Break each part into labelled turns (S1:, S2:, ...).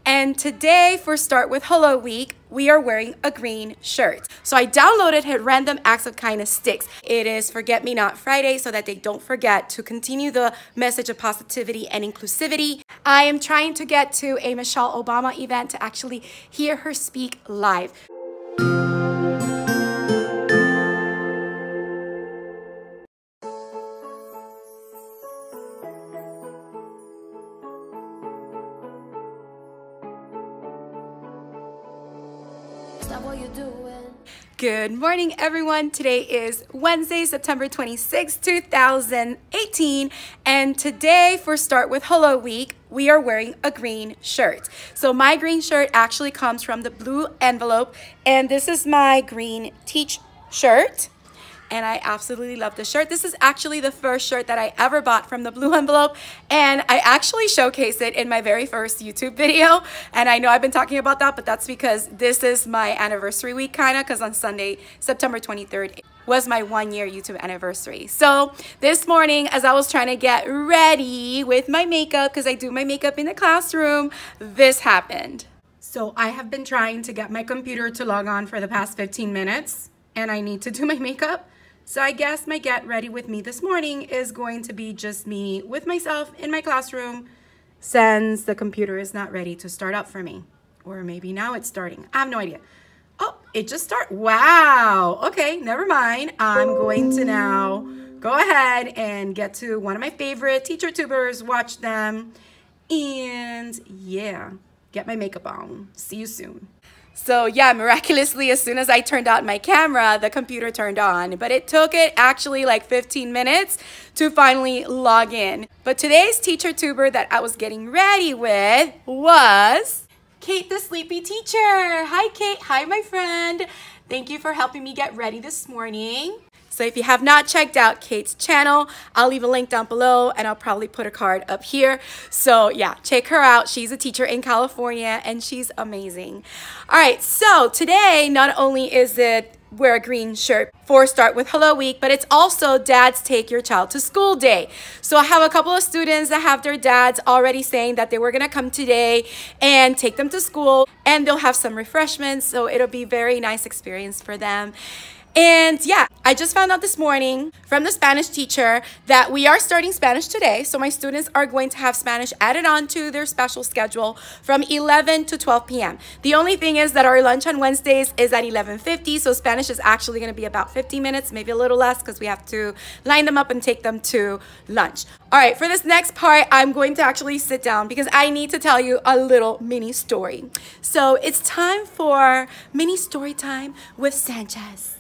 S1: And today for Start With Hello Week, we are wearing a green shirt. So I downloaded Hit Random Acts of Kindness sticks. It is Forget Me Not Friday so that they don't forget to continue the message of positivity and inclusivity. I am trying to get to a Michelle Obama event to actually hear her speak live.
S2: What you doing?
S1: Good morning, everyone. Today is Wednesday, September 26, 2018. And today for Start With Hello Week, we are wearing a green shirt. So my green shirt actually comes from the blue envelope. And this is my green Teach shirt. And I absolutely love this shirt. This is actually the first shirt that I ever bought from the blue envelope. And I actually showcased it in my very first YouTube video. And I know I've been talking about that, but that's because this is my anniversary week kind of, because on Sunday, September 23rd, was my 1-year YouTube anniversary. So this morning, as I was trying to get ready with my makeup, because I do my makeup in the classroom, this happened. So I have been trying to get my computer to log on for the past 15 minutes, and I need to do my makeup. So I guess my get ready with me this morning is going to be just me with myself in my classroom since the computer is not ready to start up for me. Or maybe now it's starting. I have no idea. Oh, it just started. Wow. Okay, never mind. I'm going to now go ahead and get to one of my favorite teacher tubers, watch them, and yeah, get my makeup on. See you soon. So yeah, miraculously, as soon as I turned on my camera, the computer turned on. But it took it actually like 15 minutes to finally log in. But today's teacher tuber that I was getting ready with was Kate, the sleepy teacher. Hi, Kate. Hi, my friend. Thank you for helping me get ready this morning. So if you have not checked out Kate's channel, I'll leave a link down below and I'll probably put a card up here. So yeah, check her out. She's a teacher in California and she's amazing. All right, so today not only is it wear a green shirt for Start With Hello Week, but it's also Dad's Take Your Child to School Day. So I have a couple of students that have their dads already saying that they were gonna come today and take them to school, and they'll have some refreshments, so it'll be a very nice experience for them. And yeah, I just found out this morning from the Spanish teacher that we are starting Spanish today. So my students are going to have Spanish added on to their special schedule from 11 to 12 p.m. The only thing is that our lunch on Wednesdays is at 11:50. So Spanish is actually going to be about 15 minutes, maybe a little less, because we have to line them up and take them to lunch. All right, for this next part, I'm going to actually sit down because I need to tell you a little mini story. So it's time for mini story time with Sanchez.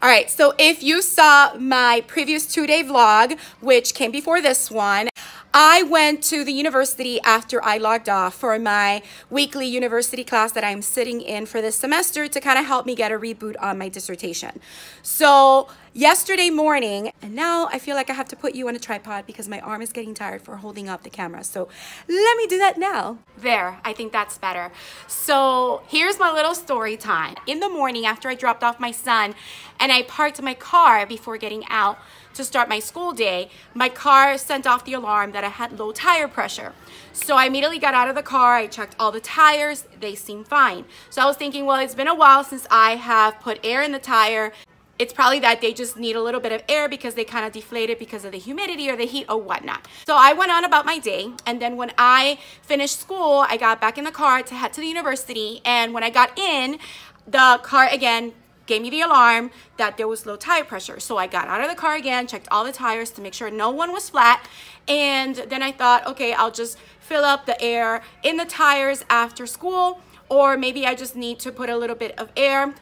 S1: All right, so if you saw my previous 2-day vlog, which came before this one, I went to the university after I logged off for my weekly university class that I'm sitting in for this semester to kind of help me get a reboot on my dissertation. So yesterday morning, and now I feel like I have to put you on a tripod because my arm is getting tired for holding up the camera. So let me do that now. There, I think that's better. So here's my little story time. In the morning after I dropped off my son and I parked my car before getting out to start my school day, my car sent off the alarm that I had low tire pressure. So I immediately got out of the car, I checked all the tires, they seemed fine. So I was thinking, well, it's been a while since I have put air in the tire. It's probably that they just need a little bit of air because they kind of deflated because of the humidity or the heat or whatnot. So I went on about my day, and then when I finished school, I got back in the car to head to the university, and when I got in, the car again gave me the alarm that there was low tire pressure. So I got out of the car again, checked all the tires to make sure no one was flat, and then I thought, okay, I'll just fill up the air in the tires after school, or maybe I just need to put a little bit of air.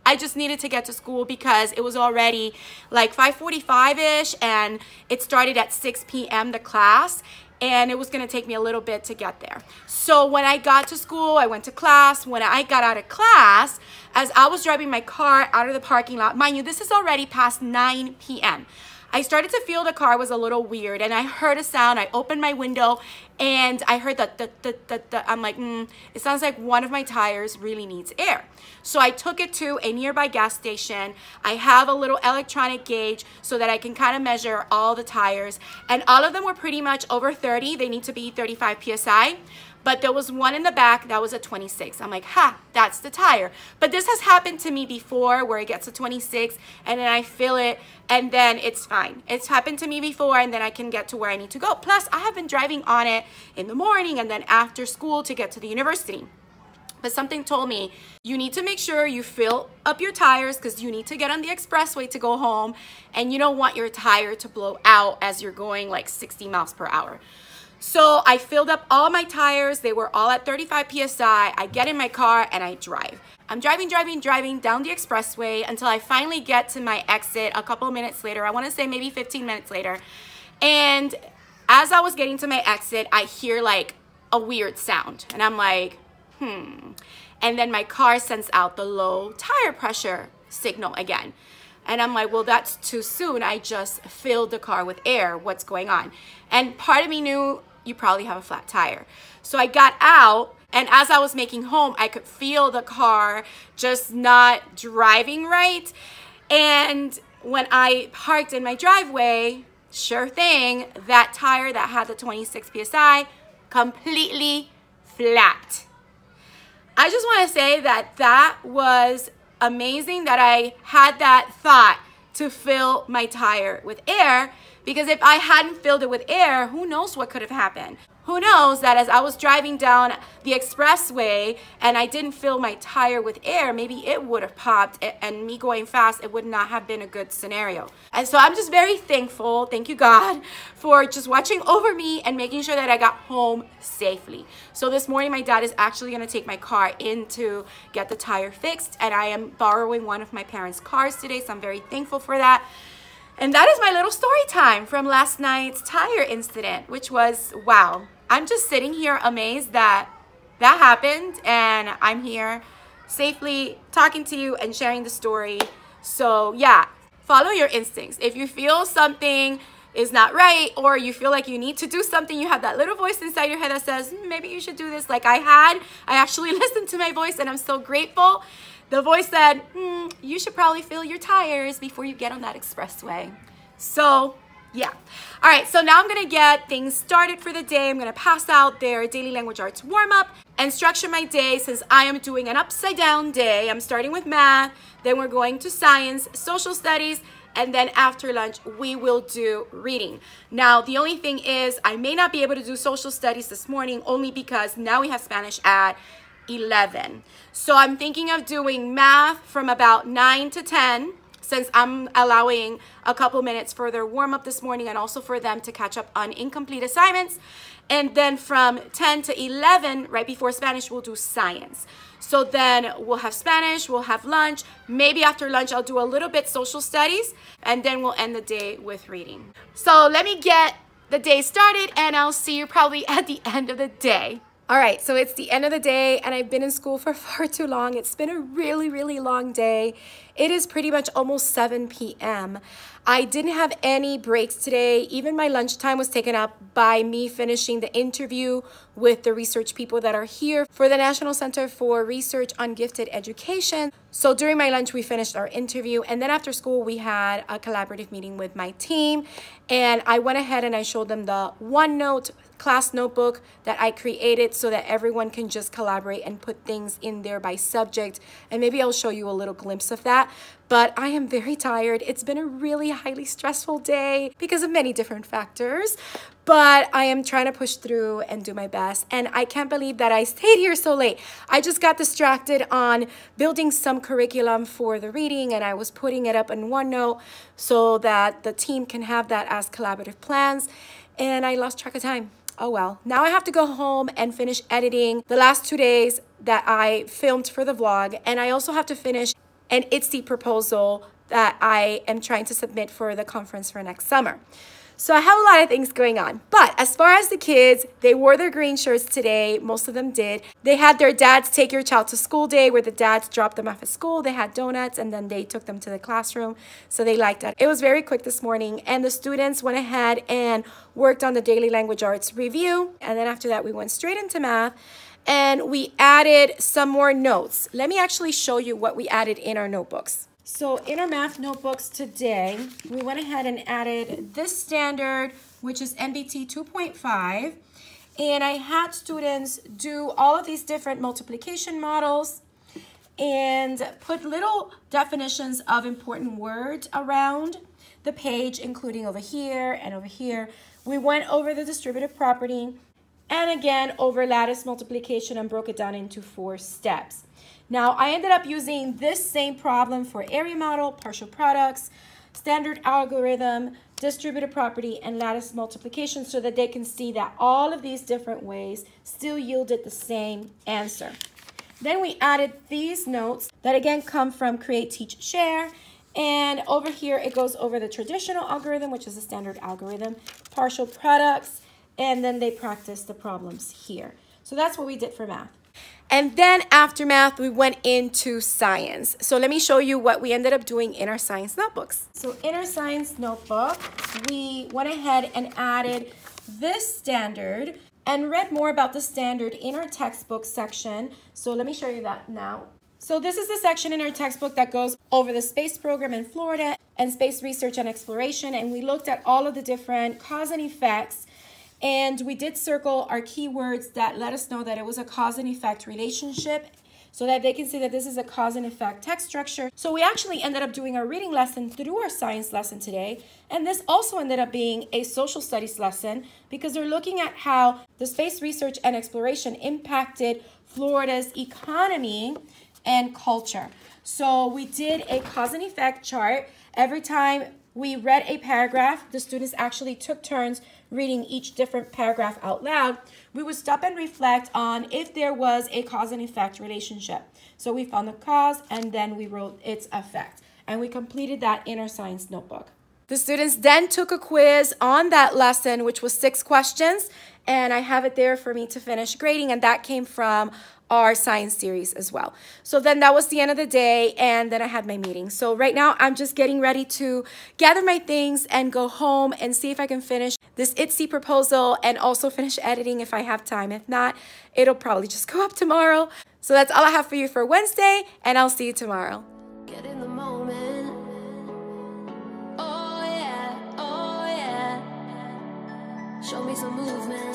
S1: I just needed to get to school because it was already like 5:45-ish and it started at 6 p.m. the class, and it was gonna take me a little bit to get there. So when I got to school, I went to class. When I got out of class, as I was driving my car out of the parking lot, mind you, this is already past 9 p.m. I started to feel the car was a little weird, and I heard a sound. I opened my window and I heard that I'm like, it sounds like one of my tires really needs air. So I took it to a nearby gas station. I have a little electronic gauge so that I can kind of measure all the tires, and all of them were pretty much over 30. They need to be 35 PSI. But there was one in the back that was a 26. I'm like, ha, that's the tire. But this has happened to me before where it gets a 26 and then I feel it and then it's fine. It's happened to me before and then I can get to where I need to go. Plus, I have been driving on it in the morning and then after school to get to the university. But something told me you need to make sure you fill up your tires because you need to get on the expressway to go home and you don't want your tire to blow out as you're going like 60 miles per hour. So I filled up all my tires. They were all at 35 PSI. I get in my car and I drive. I'm driving down the expressway until I finally get to my exit a couple of minutes later. I want to say maybe 15 minutes later. And as I was getting to my exit, I hear like a weird sound. And I'm like, And then my car sends out the low tire pressure signal again. And I'm like, well, that's too soon. I just filled the car with air. What's going on? And part of me knew you probably have a flat tire. So I got out, and as I was making home, I could feel the car just not driving right. And when I parked in my driveway, sure thing, that tire that had the 26 PSI completely flat. I just want to say that that was amazing that I had that thought to fill my tire with air, because if I hadn't filled it with air, who knows what could have happened. Who knows that as I was driving down the expressway and I didn't fill my tire with air, maybe it would have popped, and me going fast, it would not have been a good scenario. And so I'm just very thankful, thank you God, for just watching over me and making sure that I got home safely. So this morning my dad is actually gonna take my car in to get the tire fixed, and I am borrowing one of my parents' cars today, so I'm very thankful for that. And that is my little story time from last night's tire incident, which was, wow. I'm just sitting here amazed that that happened, and I'm here safely talking to you and sharing the story. So yeah, follow your instincts. If you feel something is not right, or you feel like you need to do something, you have that little voice inside your head that says, maybe you should do this, like I actually listened to my voice, and I'm so grateful. The voice said, you should probably fill your tires before you get on that expressway. So yeah. All right, so now I'm gonna get things started for the day. I'm gonna pass out their daily language arts warm-up and structure my day since I am doing an upside down day. I'm starting with math, then we're going to science, social studies, and then after lunch, we will do reading. Now, the only thing is I may not be able to do social studies this morning only because now we have Spanish at 11. So I'm thinking of doing math from about 9 to 10, since I'm allowing a couple minutes for their warm-up this morning and also for them to catch up on incomplete assignments. And then from 10 to 11, right before Spanish, we'll do science. So then we'll have Spanish, we'll have lunch. Maybe after lunch, I'll do a little bit social studies, and then we'll end the day with reading. So let me get the day started, and I'll see you probably at the end of the day. All right, so it's the end of the day, and I've been in school for far too long. It's been a really, really long day. It is pretty much almost 7 p.m. I didn't have any breaks today. Even my lunchtime was taken up by me finishing the interview with the research people that are here for the National Center for Research on Gifted Education. So during my lunch, we finished our interview, and then after school, we had a collaborative meeting with my team, and I went ahead and I showed them the OneNote class notebook that I created so that everyone can just collaborate and put things in there by subject, and maybe I'll show you a little glimpse of that. But I am very tired. It's been a really highly stressful day because of many different factors, but I am trying to push through and do my best, and I can't believe that I stayed here so late. I just got distracted on building some curriculum for the reading, and I was putting it up in OneNote so that the team can have that as collaborative plans, and I lost track of time. Oh well. Now I have to go home and finish editing the last 2 days that I filmed for the vlog, and I also have to finish an ISTE proposal that I am trying to submit for the conference for next summer. So I have a lot of things going on. But as far as the kids, they wore their green shirts today. Most of them did. They had their dads take your child to school day where the dads dropped them off at school. They had donuts and then they took them to the classroom. So they liked that. It was very quick this morning. And the students went ahead and worked on the daily language arts review. And then after that, we went straight into math. And we added some more notes. Let me actually show you what we added in our notebooks. So in our math notebooks today, we went ahead and added this standard, which is NBT 2.5. And I had students do all of these different multiplication models and put little definitions of important words around the page, including over here and over here. We went over the distributive property and again over lattice multiplication and broke it down into 4 steps. Now, I ended up using this same problem for area model, partial products, standard algorithm, distributive property, and lattice multiplication so that they can see that all of these different ways still yielded the same answer. Then we added these notes that again come from Create, Teach, Share. And over here, it goes over the traditional algorithm, which is a standard algorithm, partial products, and then they practice the problems here. So that's what we did for math. And then after math, we went into science. So let me show you what we ended up doing in our science notebooks. So in our science notebook, we went ahead and added this standard and read more about the standard in our textbook section. So let me show you that now. So this is the section in our textbook that goes over the space program in Florida and space research and exploration. And we looked at all of the different cause and effects. And we did circle our keywords that let us know that it was a cause and effect relationship so that they can see that this is a cause and effect text structure. So we actually ended up doing our reading lesson through our science lesson today. And this also ended up being a social studies lesson because they're looking at how the space research and exploration impacted Florida's economy and culture. So we did a cause and effect chart. Every time we read a paragraph, the students actually took turns reading each different paragraph out loud. We would stop and reflect on if there was a cause and effect relationship. So we found the cause and then we wrote its effect. And we completed that in our science notebook. The students then took a quiz on that lesson, which was 6 questions. And I have it there for me to finish grading. And that came from our science series as well. So then that was the end of the day, and then I had my meeting. So right now I'm just getting ready to gather my things and go home and see if I can finish this ISTE proposal and also finish editing if I have time. If not, it'll probably just go up tomorrow. So that's all I have for you for Wednesday, and I'll see you tomorrow.
S2: Get in the moment. Oh yeah, oh yeah. Show me some movement.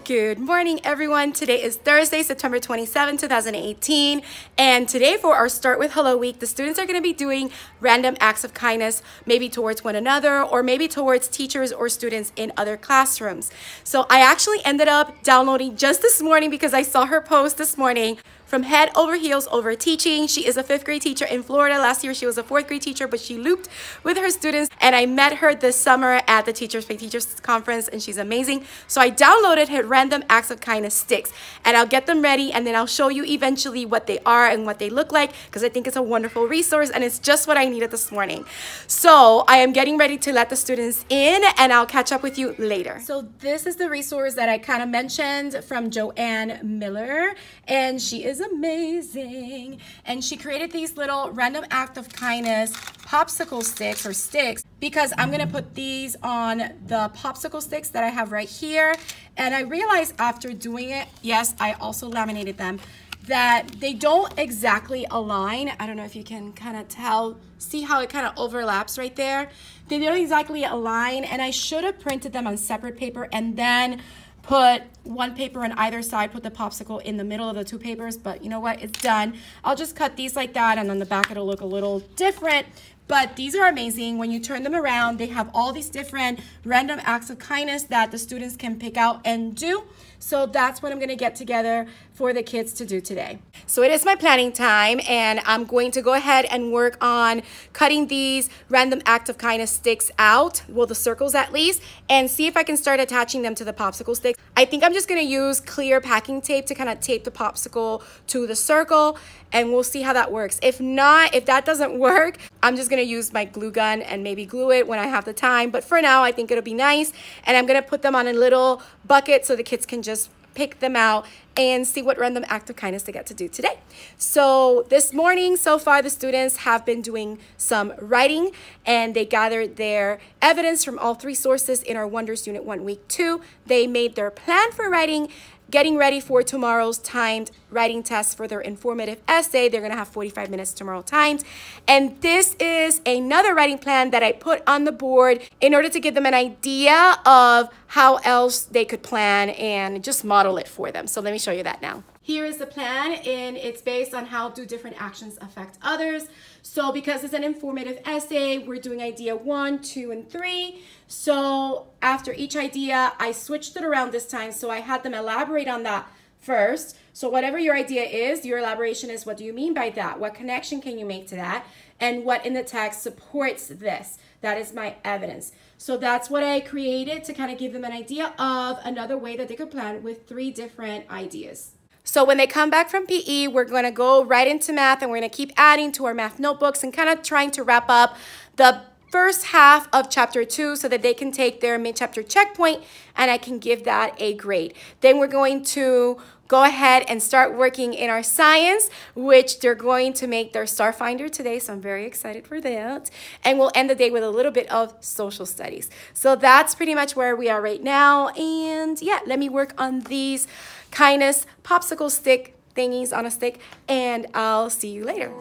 S1: Good morning, everyone. Today is Thursday, September 27, 2018. And today for our Start with Hello week, the students are going to be doing random acts of kindness, maybe towards one another or maybe towards teachers or students in other classrooms. So I actually ended up downloading just this morning because I saw her post this morning from Head Over Heels Over Teaching. She is a 5th grade teacher in Florida. Last year, she was a 4th grade teacher, but she looped with her students. And I met her this summer at the Teachers Pay Teachers Conference, and she's amazing. So I downloaded her Random Acts of Kindness sticks, and I'll get them ready, and then I'll show you eventually what they are and what they look like, because I think it's a wonderful resource, and it's just what I needed this morning. So I am getting ready to let the students in, and I'll catch up with you later. So this is the resource that I kind of mentioned from Joanne Miller, and she is amazing. And she created these little random act of kindness popsicle sticks or sticks because I'm gonna put these on the popsicle sticks that I have right here. And I realized after doing it, yes, I also laminated them, that they don't exactly align. I don't know if you can kind of tell, see how it kind of overlaps right there. They don't exactly align, and I should have printed them on separate paper and then put one paper on either side, put the popsicle in the middle of the 2 papers, but you know what, it's done. I'll just cut these like that, and on the back it'll look a little different, but these are amazing. When you turn them around, they have all these different random acts of kindness that the students can pick out and do. So that's what I'm gonna get together for the kids to do today. So it is my planning time, and I'm going to go ahead and work on cutting these random act of kindness sticks out, well, the circles at least, and see if I can start attaching them to the popsicle sticks. I think I'm just gonna use clear packing tape to kind of tape the popsicle to the circle, and we'll see how that works. If not, if that doesn't work, I'm just gonna use my glue gun and maybe glue it when I have the time. But for now, I think it'll be nice, and I'm gonna put them on a little bucket so the kids can just pick them out and see what random act of kindness they get to do today. So this morning, so far, the students have been doing some writing, and they gathered their evidence from all 3 sources in our Wonders Unit 1, Week 2. They made their plan for writing, getting ready for tomorrow's timed writing test for their informative essay. They're gonna have 45 minutes tomorrow timed. And this is another writing plan that I put on the board in order to give them an idea of how else they could plan and just model it for them. So let me show you that now. Here is the plan, and it's based on how do different actions affect others. So because it's an informative essay, we're doing idea 1, 2, and 3. So after each idea, I switched it around this time. So I had them elaborate on that first. So whatever your idea is, your elaboration is, what do you mean by that? What connection can you make to that? And what in the text supports this? That is my evidence. So that's what I created to kind of give them an idea of another way that they could plan with 3 different ideas. So when they come back from PE, we're going to go right into math, and we're going to keep adding to our math notebooks and kind of trying to wrap up the first half of chapter 2 so that they can take their mid-chapter checkpoint, and I can give that a grade. Then we're going to go ahead and start working in our science, which they're going to make their star finder today, so I'm very excited for that. And we'll end the day with a little bit of social studies. So that's pretty much where we are right now. And yeah, let me work on these kindness popsicle stick thingies on a stick, and I'll see you later.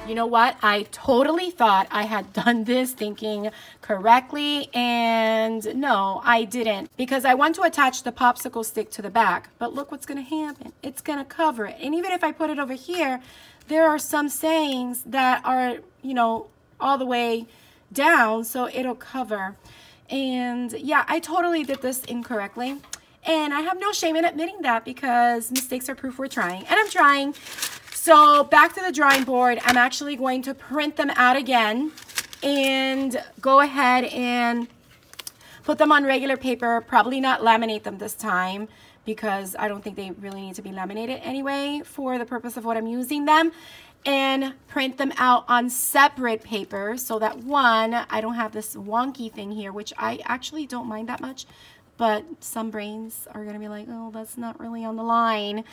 S1: You know what? I totally thought I had done this thinking correctly, and no, I didn't, because I want to attach the popsicle stick to the back, but look what's going to happen. It's going to cover it. And even if I put it over here, there are some sayings that are, you know, all the way down, so it'll cover. And yeah, I totally did this incorrectly, and I have no shame in admitting that, because mistakes are proof we're trying, and I'm trying. So back to the drawing board, I'm actually going to print them out again and go ahead and put them on regular paper, probably not laminate them this time, because I don't think they really need to be laminated anyway for the purpose of what I'm using them, and print them out on separate paper so that, one, I don't have this wonky thing here, which I actually don't mind that much, but some brains are going to be like, oh, that's not really on the line.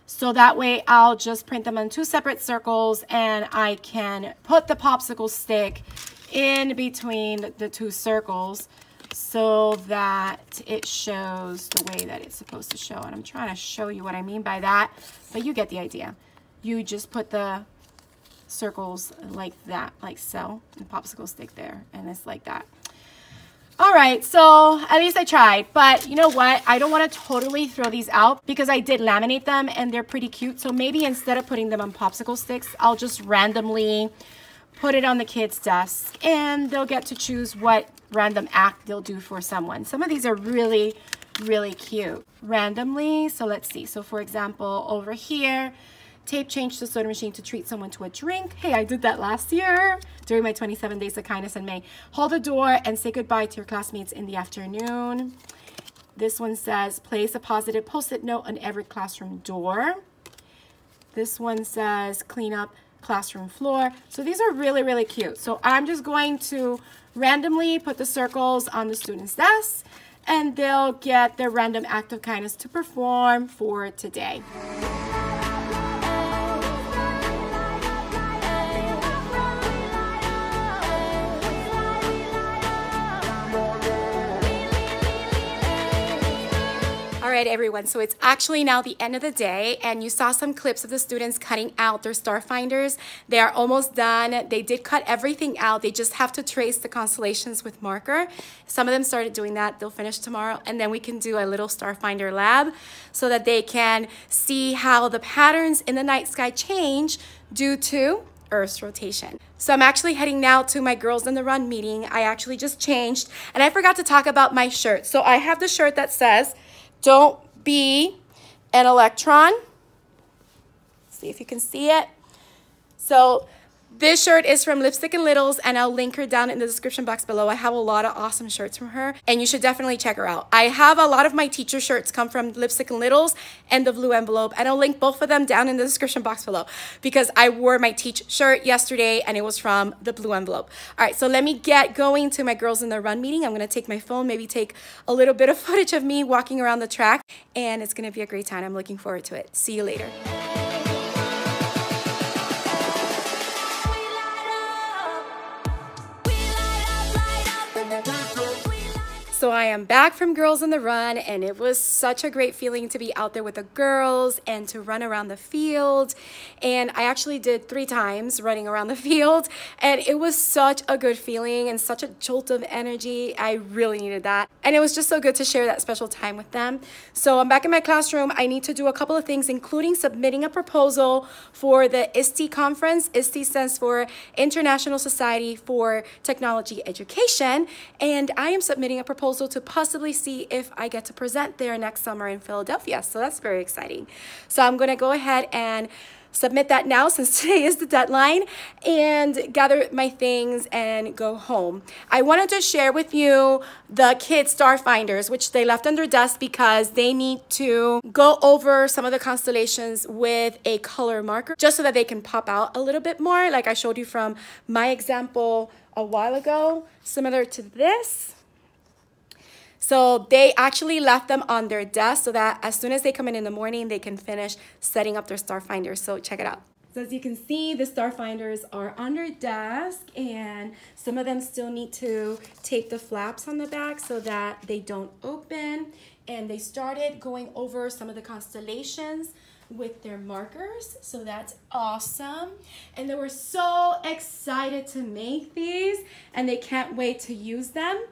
S1: So that way I'll just print them on 2 separate circles, and I can put the popsicle stick in between the 2 circles so that it shows the way that it's supposed to show. And I'm trying to show you what I mean by that, but you get the idea. You just put the circles like that, like so, and popsicle stick there, and it's like that. All right, so at least I tried, but you know what? I don't want to totally throw these out because I did laminate them and they're pretty cute. So maybe instead of putting them on popsicle sticks, I'll just randomly put it on the kids' desk, and they'll get to choose what random act they'll do for someone. Some of these are really, really cute randomly. So let's see. So for example, over here, tape change the soda machine to treat someone to a drink. Hey, I did that last year during my 27 days of kindness in May. Hold the door and say goodbye to your classmates in the afternoon. This one says place a positive post-it note on every classroom door. This one says clean up classroom floor. So these are really, really cute. So I'm just going to randomly put the circles on the students' desks, and they'll get their random act of kindness to perform for today. right, everyone, so it's actually now the end of the day, and you saw some clips of the students cutting out their star finders. They are almost done. They did cut everything out. They just have to trace the constellations with marker. Some of them started doing that. They'll finish tomorrow, and then we can do a little star finder lab so that they can see how the patterns in the night sky change due to Earth's rotation. So I'm actually heading now to my Girls in the Run meeting. I actually just changed, and I forgot to talk about my shirt. So I have the shirt that says, "Don't be an electron." See if you can see it. So this shirt is from Lipstick and Littles, and I'll link her down in the description box below. I have a lot of awesome shirts from her, and you should definitely check her out. I have a lot of my teacher shirts come from Lipstick and Littles and the Blue Envelope, and I'll link both of them down in the description box below because I wore my Teach shirt yesterday, and it was from the Blue Envelope. All right, so let me get going to my Girls in the Run meeting. I'm going to take my phone, maybe take a little bit of footage of me walking around the track, and it's going to be a great time. I'm looking forward to it. See you later. So I am back from Girls in the Run, and it was such a great feeling to be out there with the girls and to run around the field. And I actually did 3 times running around the field, and it was such a good feeling and such a jolt of energy. I really needed that, and it was just so good to share that special time with them. So I'm back in my classroom. I need to do a couple of things, including submitting a proposal for the ISTE conference. ISTE stands for International Society for Technology Education, and I am submitting a proposal to possibly see if I get to present there next summer in Philadelphia. So that's very exciting. So I'm going to go ahead and submit that now since today is the deadline, and gather my things and go home. I wanted to share with you the kids' star finders, which they left on their desk because they need to go over some of the constellations with a color marker just so that they can pop out a little bit more, like I showed you from my example a while ago, similar to this. So they actually left them on their desk so that as soon as they come in the morning, they can finish setting up their star finders. So check it out. So as you can see, the star finders are on their desk, and some of them still need to tape the flaps on the back so that they don't open. And they started going over some of the constellations with their markers, so that's awesome. And they were so excited to make these, and they can't wait to use them.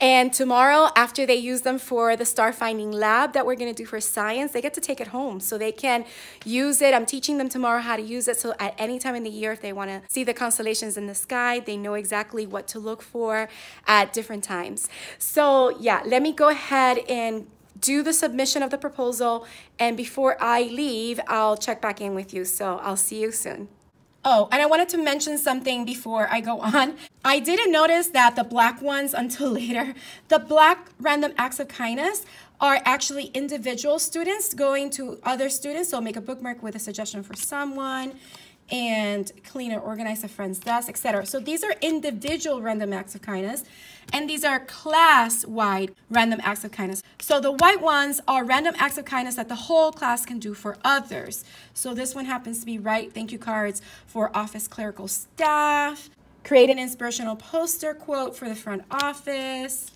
S1: And tomorrow, after they use them for the star finding lab that we're going to do for science, they get to take it home so they can use it. I'm teaching them tomorrow how to use it, so at any time in the year, if they want to see the constellations in the sky, they know exactly what to look for at different times. So yeah, let me go ahead and do the submission of the proposal, and before I leave, I'll check back in with you. So I'll see you soon. Oh, and I wanted to mention something before I go on. I didn't notice that the black ones until later. The black random acts of kindness are actually individual students going to other students. So make a bookmark with a suggestion for someone, and clean or organize a friend's desk, etc. So these are individual random acts of kindness, and these are class-wide random acts of kindness. So the white ones are random acts of kindness that the whole class can do for others. So this one happens to be write thank you cards for office clerical staff, create an inspirational poster quote for the front office,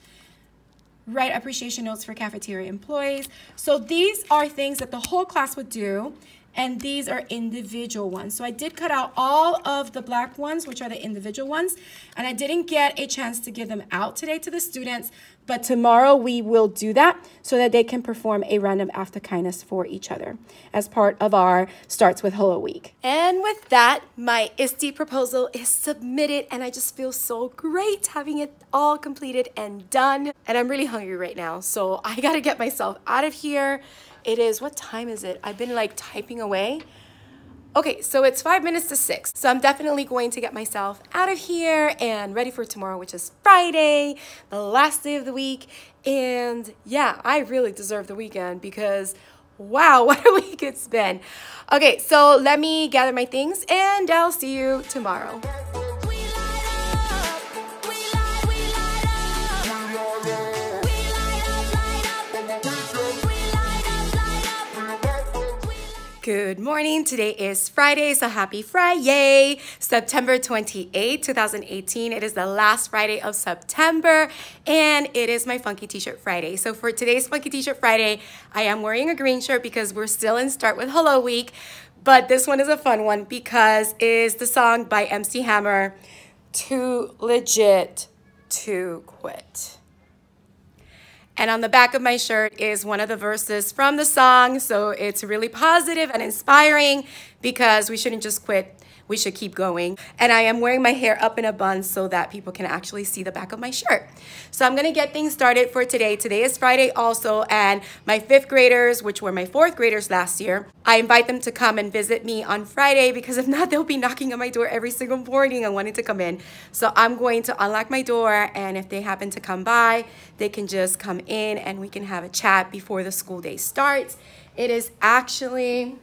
S1: write appreciation notes for cafeteria employees. So these are things that the whole class would do, and these are individual ones. So I did cut out all of the black ones, which are the individual ones, and I didn't get a chance to give them out today to the students, but tomorrow we will do that so that they can perform a random act of kindness for each other as part of our Starts with Hello Week. And with that, my ISTE proposal is submitted, and I just feel so great having it all completed and done. And I'm really hungry right now, so I gotta get myself out of here. It is, what time is it? I've been like typing away. Okay, so it's 5 minutes to 6. So I'm definitely going to get myself out of here and ready for tomorrow, which is Friday, the last day of the week. And yeah, I really deserve the weekend because wow, what a week it's been. Okay, so let me gather my things and I'll see you tomorrow. Good morning. Today is Friday, so happy Friday, September 28, 2018. It is the last Friday of September, and it is my Funky T-shirt Friday. So for today's Funky T-shirt Friday, I am wearing a green shirt because we're still in Start with Hello Week, but this one is a fun one because it is the song by MC Hammer, Too Legit to Quit. And on the back of my shirt is one of the verses from the song. So it's really positive and inspiring because we shouldn't just quit. We should keep going. And I am wearing my hair up in a bun so that people can actually see the back of my shirt. So I'm going to get things started for today. Today is Friday also, and my 5th graders, which were my 4th graders last year, I invite them to come and visit me on Friday because if not, they'll be knocking on my door every single morning and wanting to come in. So I'm going to unlock my door, and if they happen to come by, they can just come in and we can have a chat before the school day starts. It is actually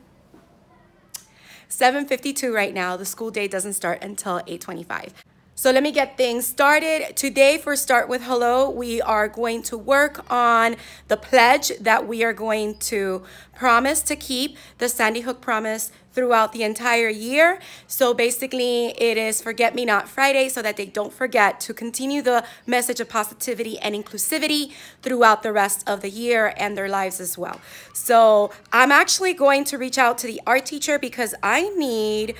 S1: 7:52 right now. The school day doesn't start until 8:25. So let me get things started. Today for Start with Hello, we are going to work on the pledge that we are going to promise to keep, the Sandy Hook promise, throughout the entire year. So basically it is Forget Me Not Friday so that they don't forget to continue the message of positivity and inclusivity throughout the rest of the year and their lives as well. So I'm actually going to reach out to the art teacher because I need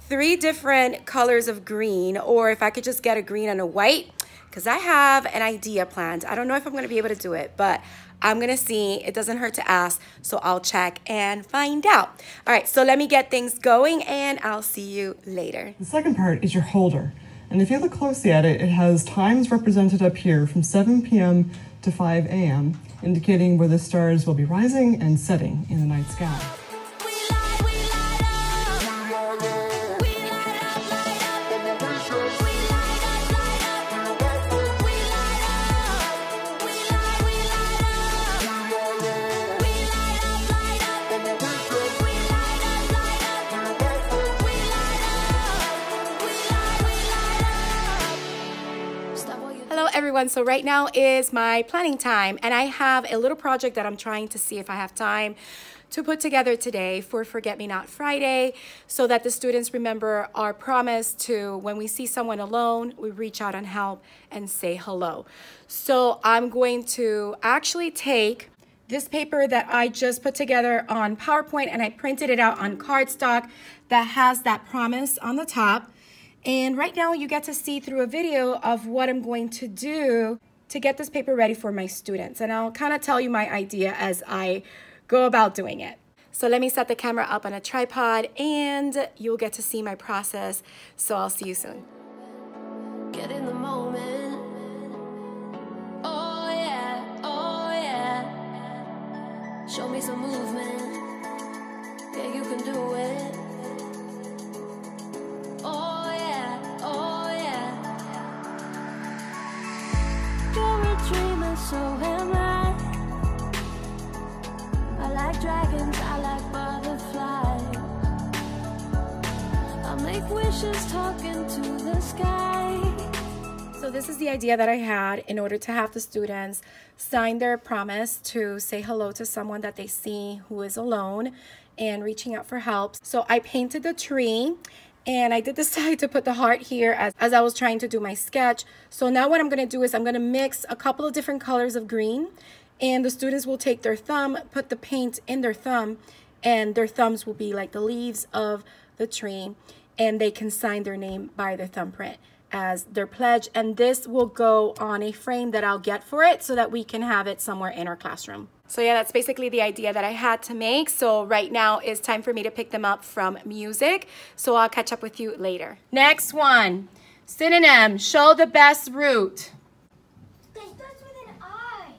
S1: 3 different colors of green, or if I could just get a green and a white, because I have an idea planned. I don't know if I'm going to be able to do it, but I'm going to see. It doesn't hurt to ask, so I'll check and find out. All right, so let me get things going, and I'll see you later.
S3: The second part is your holder, and if you look closely at it, it has times represented up here from 7 p.m. to 5 a.m., indicating where the stars will be rising and setting in the night sky.
S1: Hello everyone, so right now is my planning time and I have a little project that I'm trying to see if I have time to put together today for Forget Me Not Friday so that the students remember our promise to, when we see someone alone, we reach out and help and say hello. So I'm going to actually take this paper that I just put together on PowerPoint and I printed it out on cardstock that has that promise on the top. And right now you get to see through a video of what I'm going to do to get this paper ready for my students. And I'll kind of tell you my idea as I go about doing it. So let me set the camera up on a tripod and you'll get to see my process. So I'll see you soon.
S2: Get in the moment. Oh yeah, oh yeah. Show me some movement. Yeah, you can do it. Oh yeah, oh yeah. You're a dreamer, so am I. I like dragons, I like butterflies. I make wishes talking to the sky.
S1: So this is the idea that I had in order to have the students sign their promise to say hello to someone that they see who is alone and reaching out for help. So I painted the tree and I did decide to put the heart here as I was trying to do my sketch. So now what I'm going to do is I'm going to mix a couple of different colors of green, and the students will take their thumb, put the paint in their thumb, and their thumbs will be like the leaves of the tree, and they can sign their name by their thumbprint as their pledge. And this will go on a frame that I'll get for it so that we can have it somewhere in our classroom. So yeah, that's basically the idea that I had to make. So right now it's time for me to pick them up from music. So I'll catch up with you later. Next one, synonym, show the best route.
S4: That starts with an I.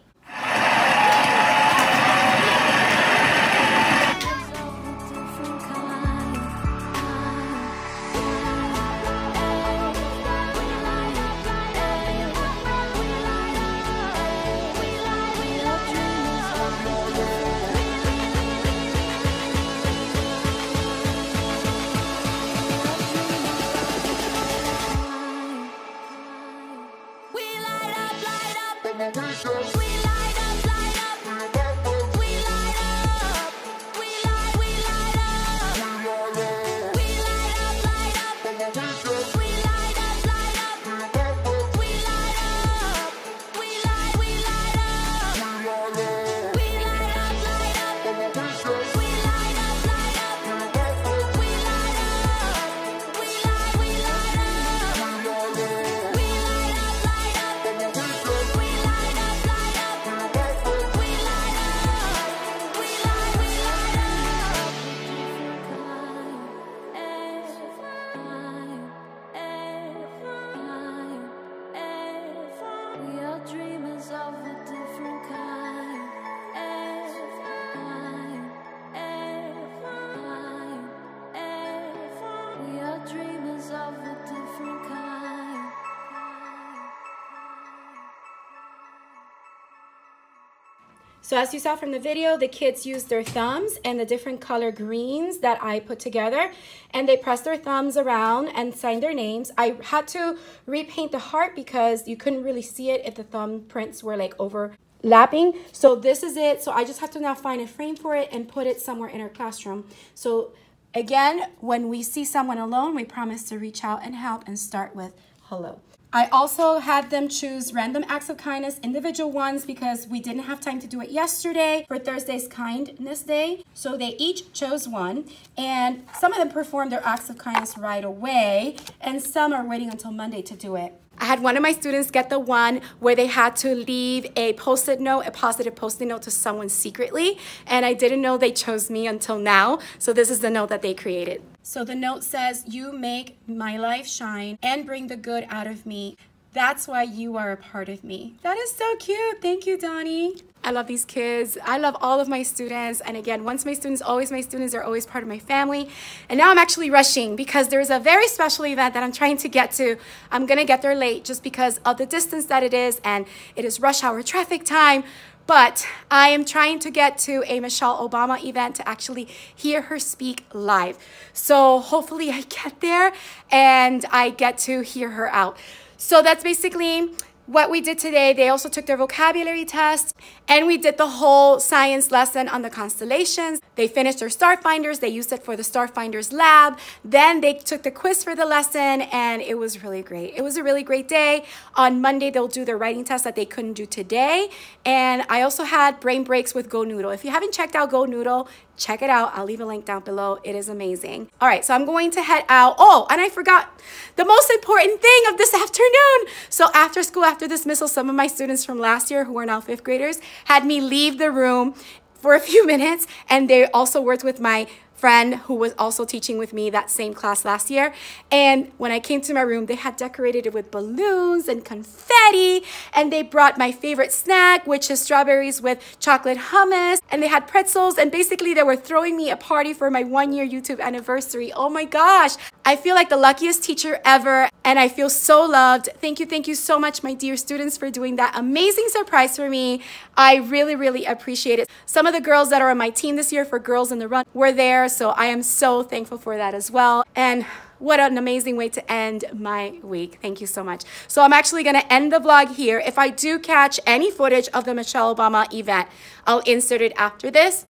S1: So as you saw from the video, the kids used their thumbs and the different color greens that I put together, and they pressed their thumbs around and signed their names. I had to repaint the heart because you couldn't really see it if the thumb prints were like overlapping. So this is it. So I just have to now find a frame for it and put it somewhere in our classroom. So again, when we see someone alone, we promise to reach out and help and start with hello. I also had them choose random acts of kindness, individual ones, because we didn't have time to do it yesterday for Thursday's Kindness Day. So they each chose one, and some of them performed their acts of kindness right away, and some are waiting until Monday to do it. I had one of my students get the one where they had to leave a post-it note, a positive post-it note to someone secretly, and I didn't know they chose me until now. So this is the note that they created. So the note says, "You make my life shine and bring the good out of me. That's why you are a part of me." That is so cute. Thank you, Donnie. I love these kids. I love all of my students. And again, once my students, always my students. Are always part of my family. And now I'm actually rushing because there's a very special event that I'm trying to get to. I'm going to get there late just because of the distance that it is, and it is rush hour traffic time. But I am trying to get to a Michelle Obama event to actually hear her speak live. So hopefully I get there and I get to hear her out. So that's basically what we did today. They also took their vocabulary test, and we did the whole science lesson on the constellations. They finished their star finders. They used it for the star finders lab. Then they took the quiz for the lesson, and it was really great. It was a really great day. On Monday, they'll do their writing test that they couldn't do today. And I also had brain breaks with Go Noodle. If you haven't checked out Go Noodle, check it out. I'll leave a link down below. It is amazing. All right, so I'm going to head out. Oh, and I forgot the most important thing of this afternoon. So after school, after dismissal, some of my students from last year who are now 5th graders had me leave the room for a few minutes, and they also worked with my friend who was also teaching with me that same class last year. And when I came to my room, they had decorated it with balloons and confetti, and they brought my favorite snack, which is strawberries with chocolate hummus, and they had pretzels, and basically they were throwing me a party for my 1-year YouTube anniversary. Oh my gosh, I feel like the luckiest teacher ever, and I feel so loved. Thank you so much, my dear students, for doing that amazing surprise for me. I really, really appreciate it. Some of the girls that are on my team this year for Girls in the Run were there, so I am so thankful for that as well. And what an amazing way to end my week. Thank you so much. So I'm actually going to end the vlog here. If I do catch any footage of the Michelle Obama event, I'll insert it after this.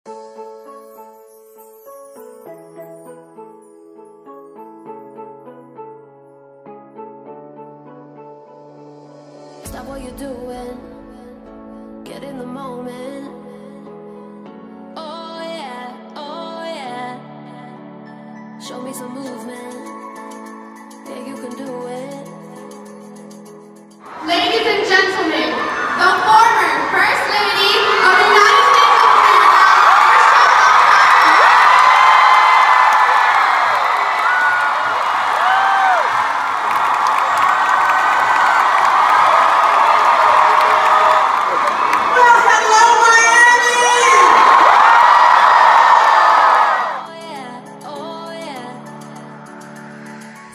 S2: Stop what you're doing. Get in the moment. Oh yeah, oh yeah. Show me some movement. Yeah, you can do it.
S1: Ladies and gentlemen, the former First Lady of the United States of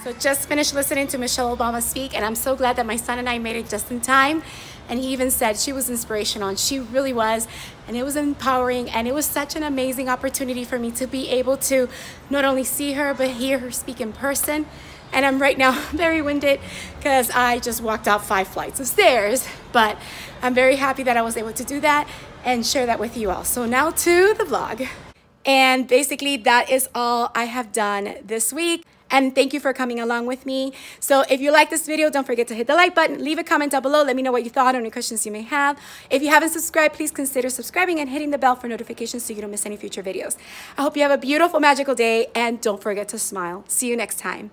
S1: So just finished listening to Michelle Obama speak, and I'm so glad that my son and I made it just in time. And he even said she was inspirational, and she really was, and it was empowering, and it was such an amazing opportunity for me to be able to not only see her, but hear her speak in person. And I'm right now very winded because I just walked out 5 flights of stairs, but I'm very happy that I was able to do that and share that with you all. So now to the vlog. And basically that is all I have done this week. And thank you for coming along with me. So if you like this video, don't forget to hit the like button, leave a comment down below, let me know what you thought or any questions you may have. If you haven't subscribed, please consider subscribing and hitting the bell for notifications so you don't miss any future videos. I hope you have a beautiful, magical day, and don't forget to smile. See you next time.